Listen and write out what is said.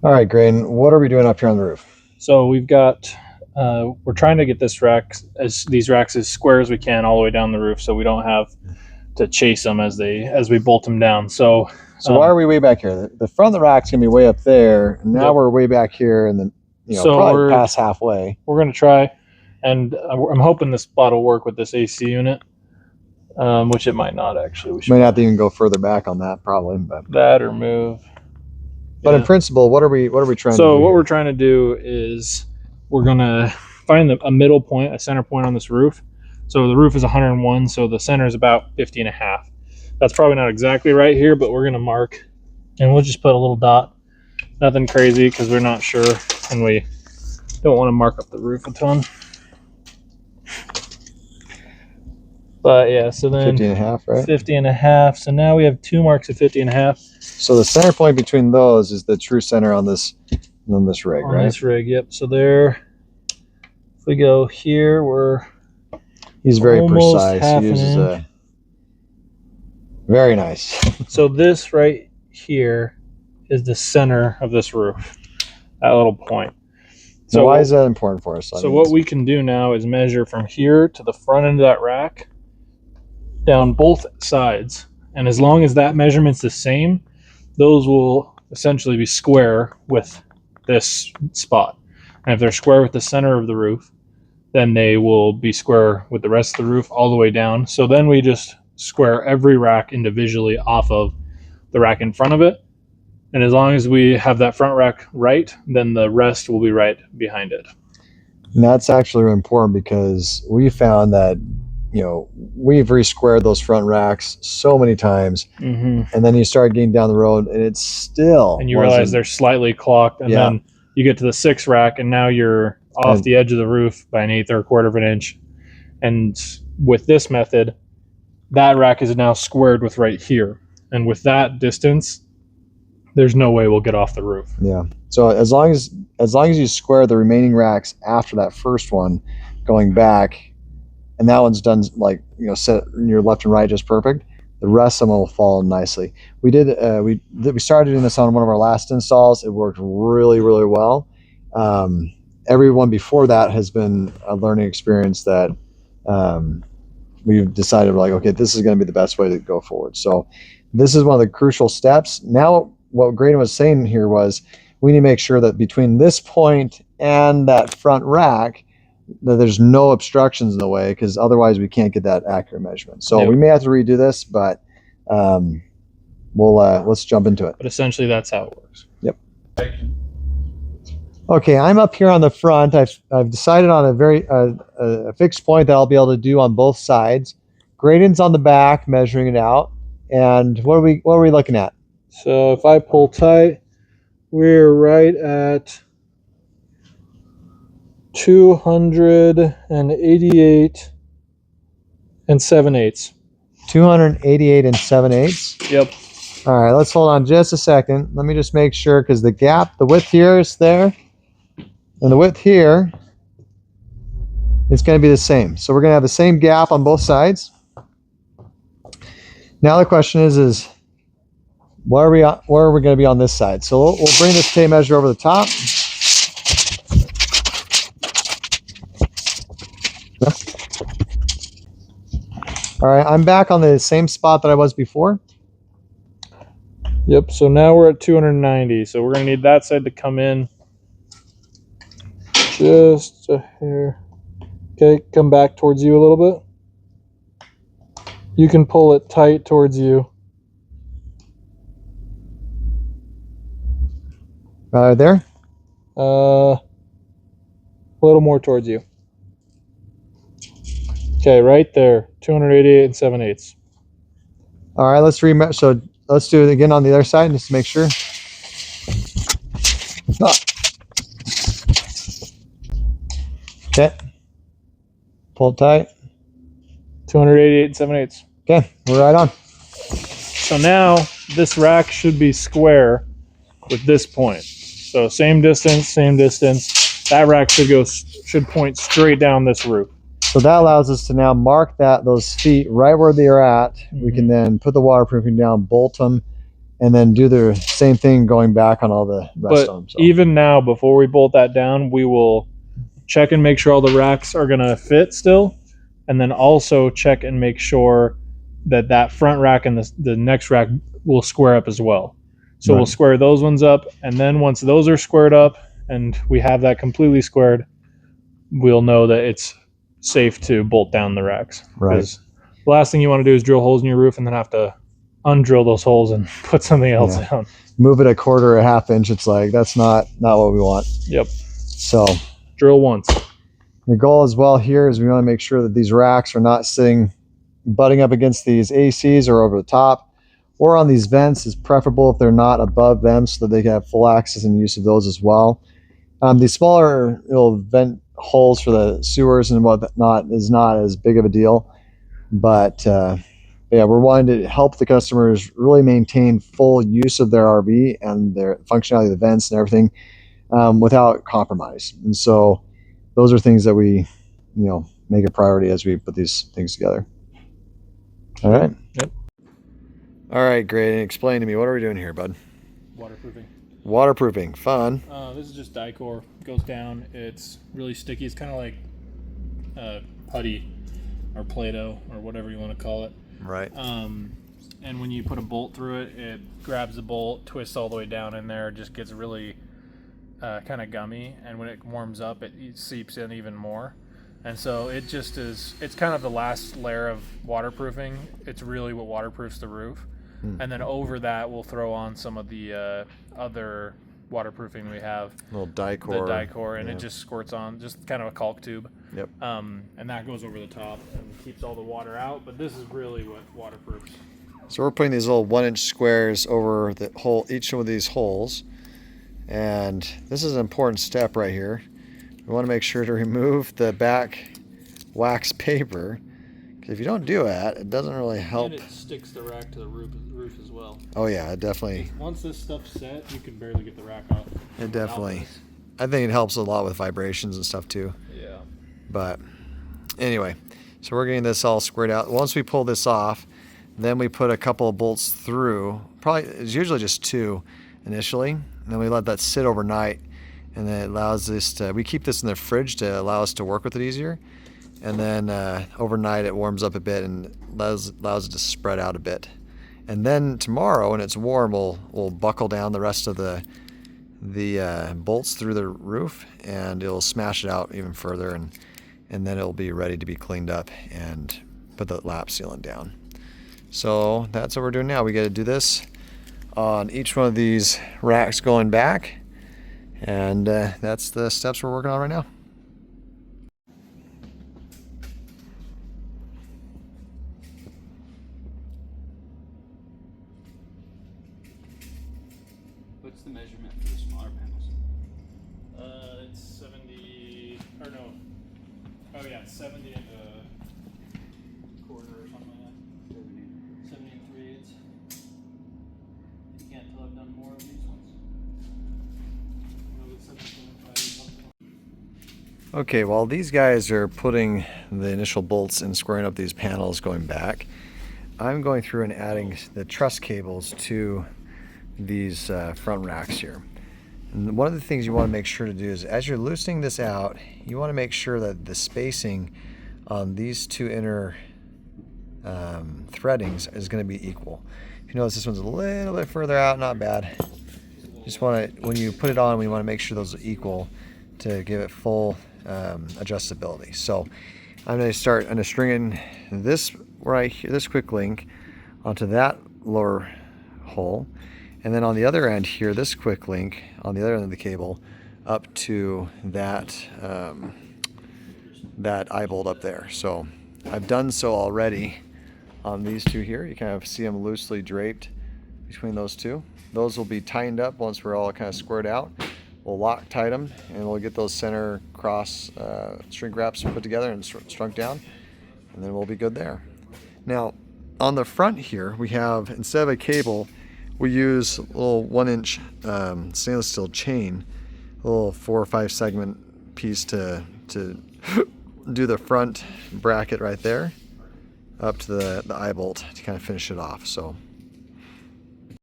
All right, Graydon, what are we doing up here on the roof? So we've got, we're trying to get these racks as square as we can all the way down the roof, so we don't have to chase them as we bolt them down. So why are we way back here? The front of the rack's gonna be way up there, and now Yep. we're way back here, and then So probably we're past halfway. we're gonna try, and I'm hoping this spot will work with this AC unit, which it might not actually. We Might have to even go further back on that, probably. But that or move. But in principle, what are we trying to do? So what we're trying to do is we're gonna find a middle point, a center point on this roof. So the roof is 101, so the center is about 50 and a half. That's probably not exactly right here, but we're gonna mark, and we'll just put a little dot. Nothing crazy because we're not sure, and we don't want to mark up the roof a ton. But yeah, so then 50 and a half, right? 50 and a half. So now we have two marks of 50 and a half. So the center point between those is the true center on this rig, right? On this rig, yep. So there, if we go here, he's very precise. He uses a very nice. So this right here is the center of this roof, that little point. So why is that important for us? So what we can do now is measure from here to the front end of that rack down both sides, and as long as that measurement's the same, those will essentially be square with this spot. And if they're square with the center of the roof, then they will be square with the rest of the roof all the way down. So then we just square every rack individually off of the rack in front of it, and as long as we have that front rack right, then the rest will be right behind it. And that's actually really important because we found that we've re-squared those front racks so many times, and then you start getting down the road and it's still, and you realize they're slightly clocked, and then you get to the sixth rack and now you're off the edge of the roof by an eighth or a quarter of an inch. And with this method, that rack is now squared with right here, and with that distance, there's no way we'll get off the roof. Yeah. So as long as you square the remaining racks after that first one, going back, and that one's done set your left and right just perfect, the rest of them will fall nicely. We started doing this on one of our last installs. It worked really, really well. Everyone before that has been a learning experience that we've decided, okay, this is going to be the best way to go forward. So this is one of the crucial steps. Now, what Graydon was saying here was we need to make sure that between this point and that front rack, that there's no obstructions in the way, because otherwise we can't get that accurate measurement. So we may have to redo this, but let's jump into it. But essentially that's how it works. Yep. Okay, I'm up here on the front. I've decided on a fixed point that I'll be able to do on both sides. Graydon's on the back measuring it out. And what are we looking at? So if I pull tight, we're right at 288 and 7/8. 288 and 7/8. Yep. All right, let's hold on just a second. Let me just make sure, because the width here is there, and the width here is going to be the same. So we're going to have the same gap on both sides. Now the question is where are we going to be on this side? So we'll bring this tape measure over the top. All right, I'm back on the same spot that I was before. Yep, so now we're at 290. So we're going to need that side to come in just a hair. Okay, come back towards you a little bit. You can pull it tight towards you. There? A little more towards you. Okay, right there, 288 and 7/8. All right, let's do it again on the other side just to make sure. Okay. Pull tight. 288 and 7/8. Okay, we're right on. So now this rack should be square with this point. So same distance. That rack should point straight down this roof. So that allows us to now mark those feet right where they are at. We can then put the waterproofing down, bolt them, and then do the same thing going back on all the rest But of them. So. even now, before we bolt that down, we will check and make sure all the racks are going to fit still, and then also check and make sure that that front rack and the next rack will square up as well. So we'll square those ones up, and then once those are squared up and we have that completely squared, we'll know that it's safe to bolt down the racks. Right. Because the last thing you want to do is drill holes in your roof and then have to undrill those holes and put something else down. Move it a quarter or a half inch. It's like, that's not what we want. Yep. So drill once. The goal as well here is we want to make sure that these racks are not sitting butting up against these ACs or over the top, or on these vents is preferable if they're not above them, so that they can have full access and use of those as well. These smaller little vent holes for the sewers and whatnot is not as big of a deal, but yeah, we're wanting to help the customers really maintain full use of their RV and their functionality of the vents and everything without compromise. And so those are things that we, make a priority as we put these things together. All right. Yep. All right, great. And explain to me, what are we doing here, bud? Waterproofing. Waterproofing. Fun. This is just Dicor. It goes down. It's really sticky. It's kind of like putty or Play-Doh or whatever you want to call it. Right. And when you put a bolt through it, it grabs the bolt, twists all the way down in there, just gets really kind of gummy. And when it warms up, it seeps in even more. And so it just is, it's kind of the last layer of waterproofing. It's really what waterproofs the roof. And then over that, we'll throw on some of the other waterproofing we have. Little Dicor. The Dicor, and it just squirts on, just kind of a caulk tube. Yep. And that goes over the top and keeps all the water out. But this is really what waterproofs. So we're putting these little 1-inch squares over the hole, each one of these holes. And this is an important step right here. We want to make sure to remove the back wax paper, because if you don't do that, it doesn't really help. And it sticks the rack to the roof as well. Oh yeah, it definitely. Once this stuff's set, you can barely get the rack off. It definitely. I think it helps a lot with vibrations and stuff too. Yeah. But anyway, so we're getting this all squared out. Once we pull this off, then we put a couple of bolts through. Probably it's usually just 2 initially, and then we let that sit overnight. And then it allows this to, we keep this in the fridge to allow us to work with it easier. And then overnight it warms up a bit and allows it to spread out a bit. And then tomorrow when it's warm, we'll buckle down the rest of the bolts through the roof, and it'll smash it out even further, and then it'll be ready to be cleaned up and put the lap sealant down. So that's what we're doing now. We got to do this on each one of these racks going back. And that's the steps we're working on right now. What's the measurement for the smaller panels? It's 70, or no. Oh yeah, 70 and a quarter or something like that. 70 and 3/8. You can't tell I've done more of these ones. Okay, while these guys are putting the initial bolts and squaring up these panels going back, I'm going through and adding the truss cables to these front racks here. And one of the things you want to make sure to do is, as you're loosening this out, you want to make sure that the spacing on these 2 inner threadings is going to be equal. If you notice, this one's a little bit further out, not bad. Just want to, when you put it on, we want to make sure those are equal to give it full adjustability. So I'm going to string in this right here, this quick link onto that lower hole, and then on the other end here, this quick link on the other end of the cable up to that that eye bolt up there. So I've done so already on these 2 here. You kind of see them loosely draped between those 2. Those will be tightened up once we're all kind of squared out. We'll Loctite them, and we'll get those center cross shrink wraps put together and shrunk down, and then we'll be good there. Now, on the front here, we have, instead of a cable, we use a little 1-inch stainless steel chain, a little 4 or 5 segment piece to do the front bracket right there, up to the eye bolt to kind of finish it off. So